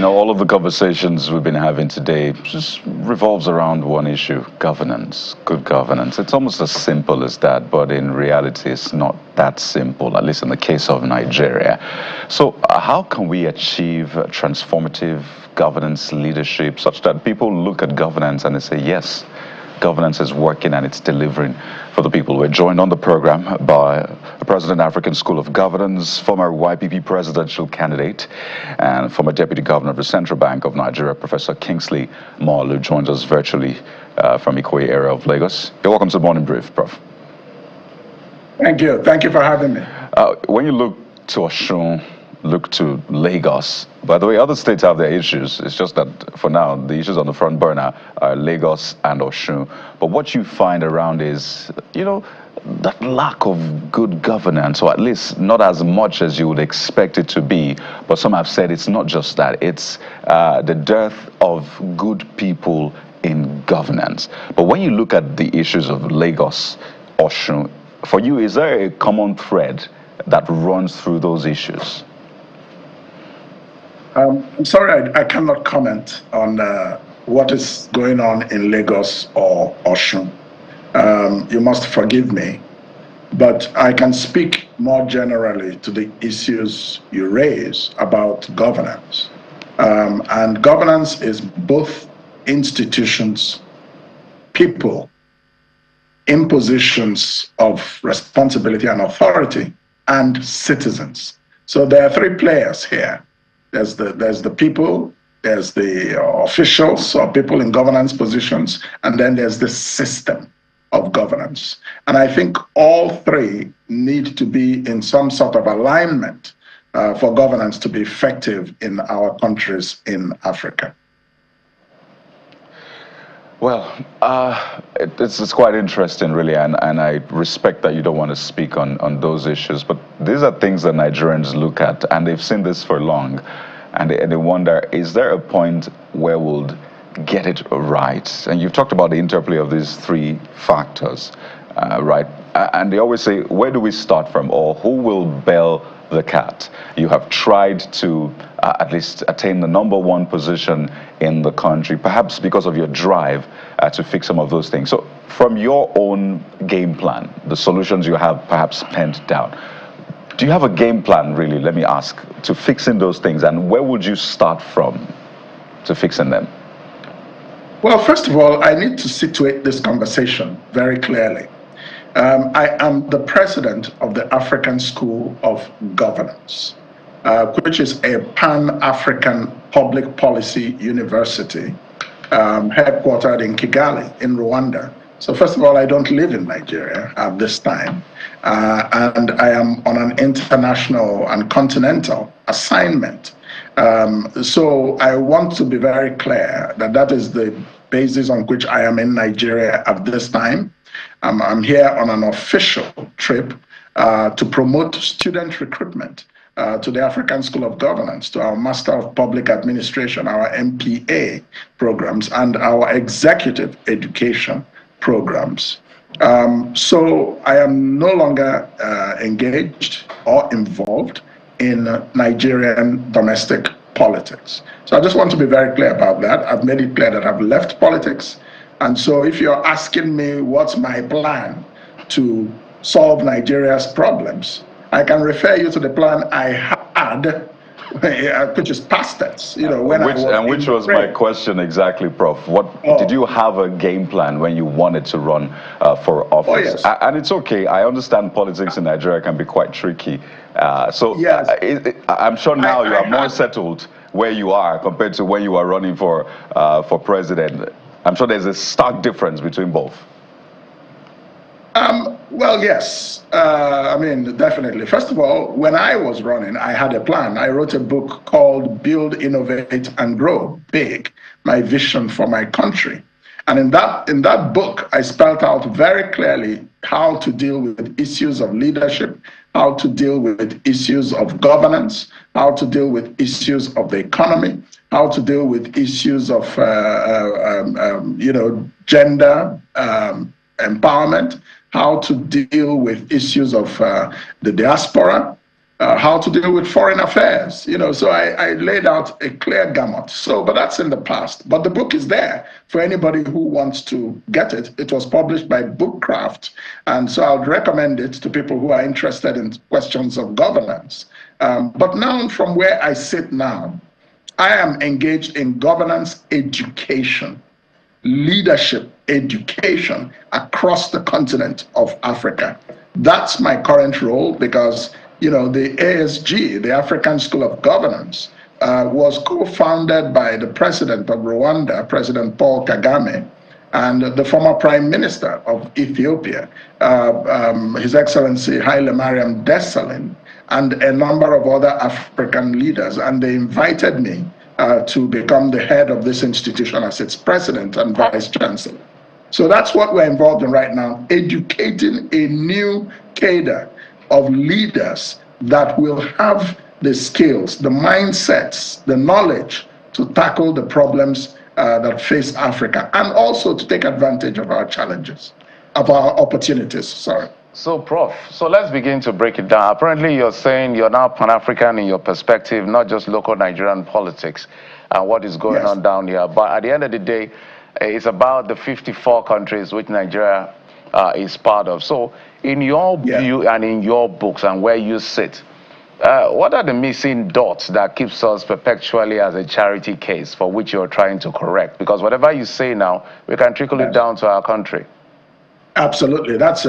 all of the conversations we've been having today just revolves around one issue: governance, good governance. It's almost as simple as that, but in reality, it's not that simple, at least in the case of Nigeria. So how can we achieve transformative governance leadership such that people look at governance and they say, yes, governance is working and it's delivering for the people? We're joined on the program by the President, African School of Governance, former YPP presidential candidate, and former Deputy Governor of the Central Bank of Nigeria, Professor Kingsley Moghalu, joins us virtually from Ikoyi area of Lagos. You're welcome to the Morning Brief, Prof. Thank you. Thank you for having me. When you look to Osun, look to Lagos. By the way, other states have their issues. It's just that for now, the issues on the front burner are Lagos and Osun. But what you find around is, that lack of good governance, or at least not as much as you would expect it to be. But some have said it's not just that. It's the dearth of good people in governance. But when you look at the issues of Lagos, Osun, for you, is there a common thread that runs through those issues? I'm sorry, I cannot comment on what is going on in Lagos or Osun. You must forgive me, but I can speak more generally to the issues you raise about governance. And governance is both institutions, people, impositions of responsibility and authority, and citizens. So there are three players here. There's the people, there's the officials or people in governance positions, and then there's the system of governance. And I think all three need to be in some sort of alignment for governance to be effective in our countries in Africa. Well, it's quite interesting, really, and I respect that you don't want to speak on those issues, but these are things that Nigerians look at, and they've seen this for long, and they wonder, is there a point where we'll get it right? And you've talked about the interplay of these three factors, right? And they always say, where do we start from, or who will bail the cat? You have tried to at least attain the #1 position in the country, perhaps because of your drive to fix some of those things. So from your own game plan, the solutions you have perhaps penned down, do you have a game plan, really, let me ask, to fixing those things? And where would you start from to fixing them? Well, first of all, I need to situate this conversation very clearly. I am the president of the African School of Governance, which is a Pan-African public policy university headquartered in Kigali, in Rwanda. So first of all, I don't live in Nigeria at this time, and I am on an international and continental assignment. So I want to be very clear that that is the basis on which I am in Nigeria at this time. I'm here on an official trip to promote student recruitment to the African School of Governance, to our Master of Public Administration, our MPA programs, and our executive education programs. So I am no longer engaged or involved in Nigerian domestic politics. So I just want to be very clear about that. I've made it clear that I've left politics. And so if you're asking me what's my plan to solve Nigeria's problems, I can refer you to the plan I had, which is past tense. Which was my question exactly, Prof. Did you have a game plan when you wanted to run for office? Oh, yes. And it's okay. I understand politics in Nigeria can be quite tricky. Yes. I'm sure now you are more settled where you are compared to when you were running for president. I'm sure there's a stark difference between both. Well, yes. Definitely. First of all, when I was running, I had a plan. I wrote a book called Build, Innovate, and Grow Big, My Vision for My Country. And in that book, I spelled out very clearly how to deal with issues of leadership, how to deal with issues of governance, how to deal with issues of the economy, how to deal with issues of gender empowerment, how to deal with issues of the diaspora, how to deal with foreign affairs. So I laid out a clear gamut. But that's in the past. But the book is there for anybody who wants to get it. It was published by Bookcraft, and so I would recommend it to people who are interested in questions of governance. But now, from where I sit now, I am engaged in governance education, leadership education across the continent of Africa. That's my current role because, the ASG, the African School of Governance, was co-founded by the president of Rwanda, President Paul Kagame, and the former Prime Minister of Ethiopia, His Excellency Haile Mariam Desalegn, and a number of other African leaders. And they invited me to become the head of this institution as its president and vice chancellor. So that's what we're involved in right now, educating a new cadre of leaders that will have the skills, the mindsets, the knowledge to tackle the problems that face Africa, and also to take advantage of our challenges, of our opportunities, sorry. So, Prof, let's begin to break it down. Apparently, you're saying you're now Pan-African in your perspective, not just local Nigerian politics and what is going on down here. But at the end of the day, it's about the 54 countries which Nigeria is part of. So, in your view and in your books and where you sit, what are the missing dots that keeps us perpetually as a charity case for which you're trying to correct? Because whatever you say now, we can trickle it down to our country. Absolutely, that's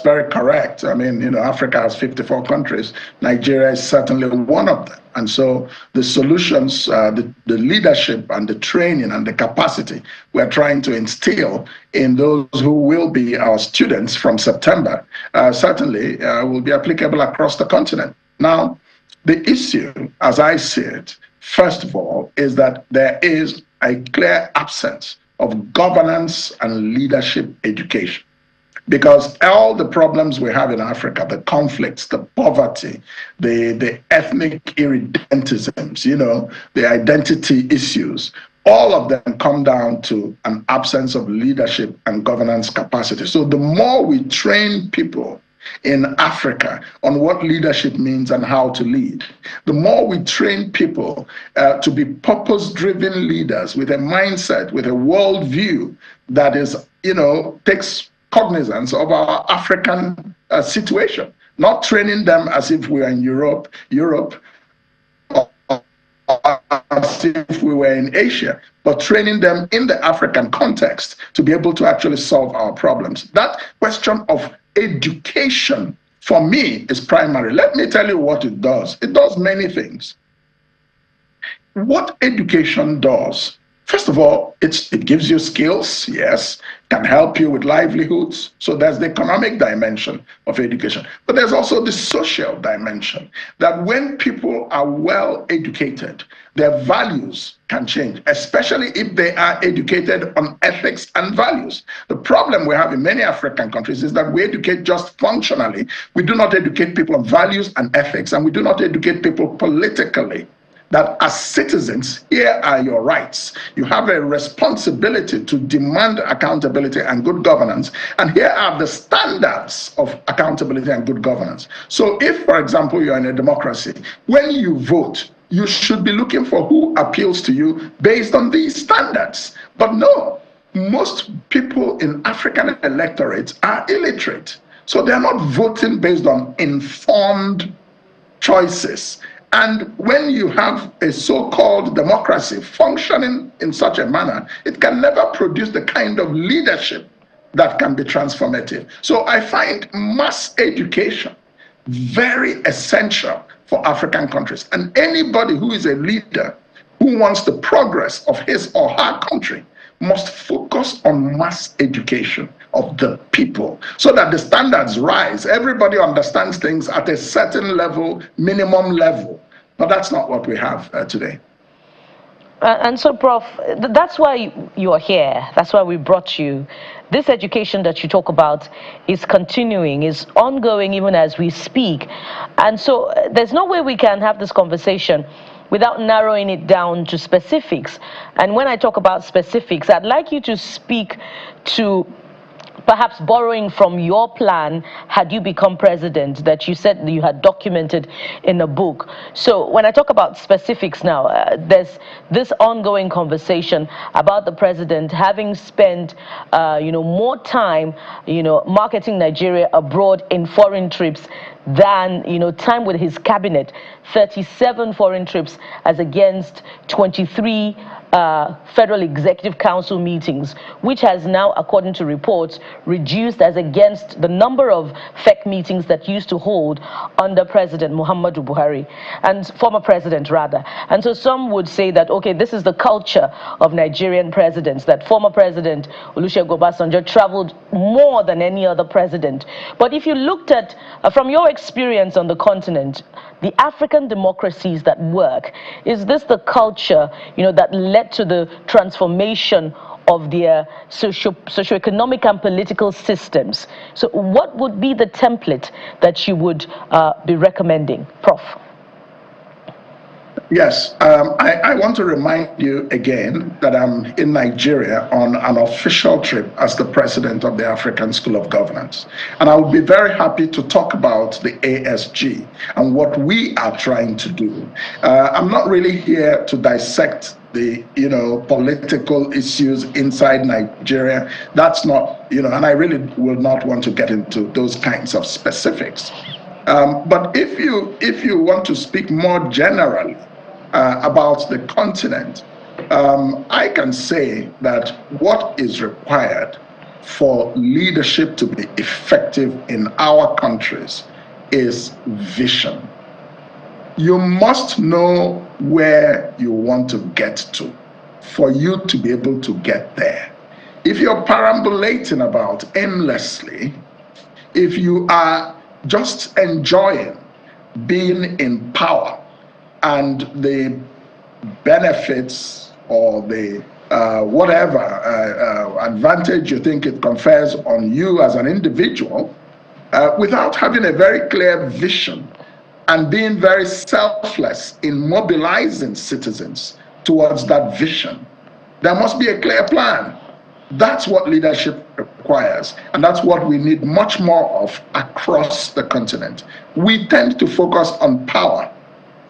very correct. I mean, Africa has 54 countries. Nigeria is certainly one of them, and so the solutions, the leadership, and the training and the capacity we're trying to instill in those who will be our students from September certainly will be applicable across the continent. Now, the issue, as I see it, first of all, is that there is a clear absence of governance and leadership education. Because all the problems we have in Africa, the conflicts, the poverty, the ethnic irredentisms, the identity issues, all of them come down to an absence of leadership and governance capacity. So the more we train people in Africa on what leadership means and how to lead, the more we train people to be purpose-driven leaders with a mindset, with a worldview that is, takes cognizance of our African situation, not training them as if we are in Europe, or as if we were in Asia, but training them in the African context to be able to actually solve our problems. That question of education, for me, is primary. Let me tell you what it does. It does many things. What education does, first of all, it gives you skills, yes, can help you with livelihoods. So there's the economic dimension of education. But there's also the social dimension, that when people are well educated, their values can change, especially if they are educated on ethics and values. The problem we have in many African countries is that we educate just functionally. We do not educate people on values and ethics, and we do not educate people politically. That as citizens, here are your rights. You have a responsibility to demand accountability and good governance. And here are the standards of accountability and good governance. So if, for example, you're in a democracy, when you vote, you should be looking for who appeals to you based on these standards. But no, most people in African electorates are illiterate. So they're not voting based on informed choices. And when you have a so-called democracy functioning in such a manner, it can never produce the kind of leadership that can be transformative. So I find mass education very essential for African countries. And anybody who is a leader who wants the progress of his or her country must focus on mass education of the people so that the standards rise. Everybody understands things at a certain level, minimum level. But that's not what we have today. And so, Prof, that's why you are here. That's why we brought you. This education that you talk about is continuing, is ongoing even as we speak. And so there's no way we can have this conversation without narrowing it down to specifics. And when I talk about specifics, I'd like you to speak to perhaps borrowing from your plan had you become president that you said you had documented in a book. So when I talk about specifics now, there's this ongoing conversation about the president having spent more time marketing Nigeria abroad in foreign trips than time with his cabinet. 37 foreign trips as against 23 Federal Executive Council meetings, which has now, according to reports, reduced as against the number of FEC meetings that used to hold under President Muhammadu Buhari, and former president rather. And so some would say that, okay, this is the culture of Nigerian presidents, that former President Olusegun Obasanjo traveled more than any other president. But if you looked at, from your experience on the continent, the African democracies that work, is this the culture, that led to the transformation of their socioeconomic and political systems? So what would be the template that you would be recommending, Prof? Yes, I want to remind you again that I'm in Nigeria on an official trip as the president of the African School of Governance. And I would be very happy to talk about the ASG and what we are trying to do. I'm not really here to dissect the political issues inside Nigeria. That's not, and I really will not want to get into those kinds of specifics. But if you want to speak more generally about the continent, I can say that what is required for leadership to be effective in our countries is vision. You must know where you want to get to for you to be able to get there. If you're perambulating about aimlessly, if you are just enjoying being in power and the benefits or the whatever advantage you think it confers on you as an individual, without having a very clear vision and being very selfless in mobilizing citizens towards that vision, there must be a clear plan. That's what leadership requires, and that's what we need much more of across the continent. We tend to focus on power,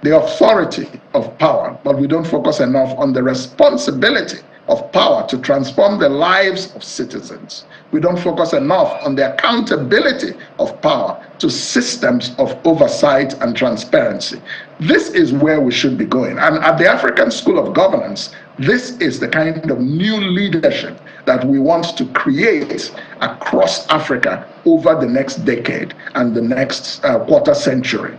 the authority of power, but we don't focus enough on the responsibility of power to transform the lives of citizens. We don't focus enough on the accountability of power to systems of oversight and transparency. This is where we should be going. And at the African School of Governance, this is the kind of new leadership that we want to create across Africa over the next decade and the next quarter century.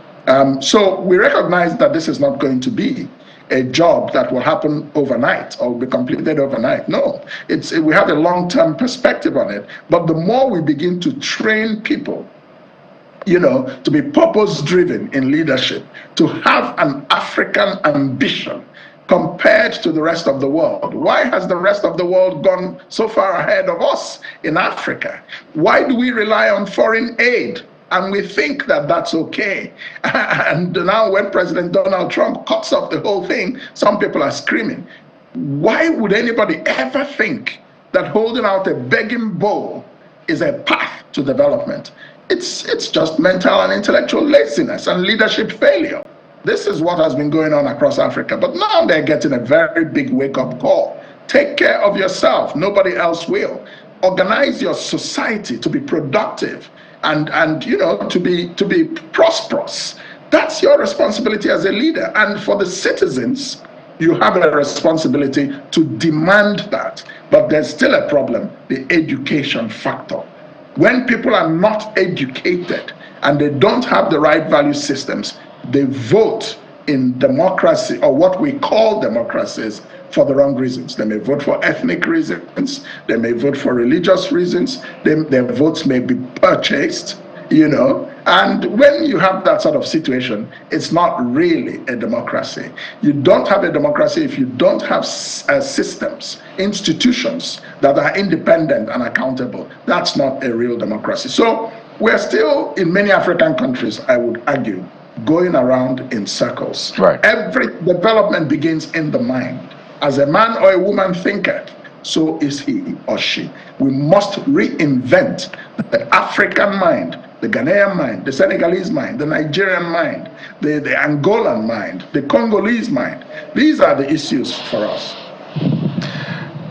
So we recognize that this is not going to be a job that will happen overnight or will be completed overnight. No, we have a long-term perspective on it. But the more we begin to train people, to be purpose-driven in leadership, to have an African ambition compared to the rest of the world. Why has the rest of the world gone so far ahead of us in Africa? Why do we rely on foreign aid? And we think that that's okay. And now when President Donald Trump cuts off the whole thing, some people are screaming. Why would anybody ever think that holding out a begging bowl is a path to development? It's just mental and intellectual laziness and leadership failure. This is what has been going on across Africa. But now they're getting a very big wake-up call. Take care of yourself. Nobody else will. Organize your society to be productive and to be prosperous. That's your responsibility as a leader. And for the citizens, you have a responsibility to demand that. But there's still a problem, the education factor. When people are not educated and they don't have the right value systems, they vote in democracy, or what we call democracies, for the wrong reasons. They may vote for ethnic reasons, they may vote for religious reasons, their votes may be purchased, and when you have that sort of situation, it's not really a democracy. You don't have a democracy if you don't have systems, institutions that are independent and accountable. That's not a real democracy. So we're still, in many African countries, I would argue, going around in circles. Right. Every development begins in the mind. As a man or a woman thinker, so is he or she. We must reinvent the African mind, the Ghanaian mind, the Senegalese mind, the Nigerian mind, the Angolan mind, the Congolese mind. These are the issues for us.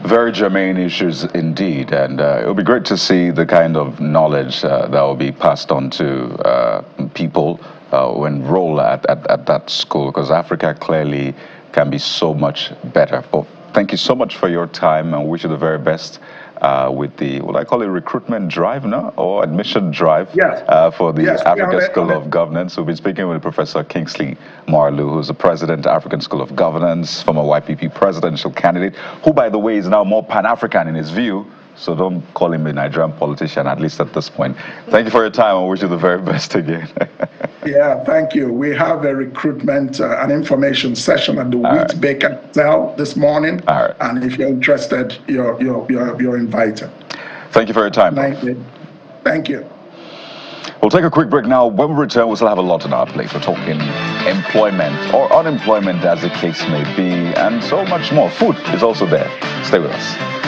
Very germane issues indeed, and it'll be great to see the kind of knowledge that will be passed on to people who enroll at that school, because Africa clearly can be so much better. Well, thank you so much for your time, and wish you the very best with the, what I call it, recruitment drive, no? Or admission drive for the African School of Governance. We'll be speaking with Professor Kingsley Moghalu, who's the president, African School of Governance, former YPP presidential candidate, who, by the way, is now more Pan-African in his view. So don't call him a Nigerian politician, at least at this point. Thank you for your time. I wish you the very best again. Yeah, thank you. We have a recruitment and information session at the Wheat Baker Hotel this morning. And if you're interested, you're invited. Thank you for your time. Thank you. We'll take a quick break now. When we return, we'll still have a lot on our plate. We're talking employment or unemployment, as the case may be, and so much more. Food is also there. Stay with us.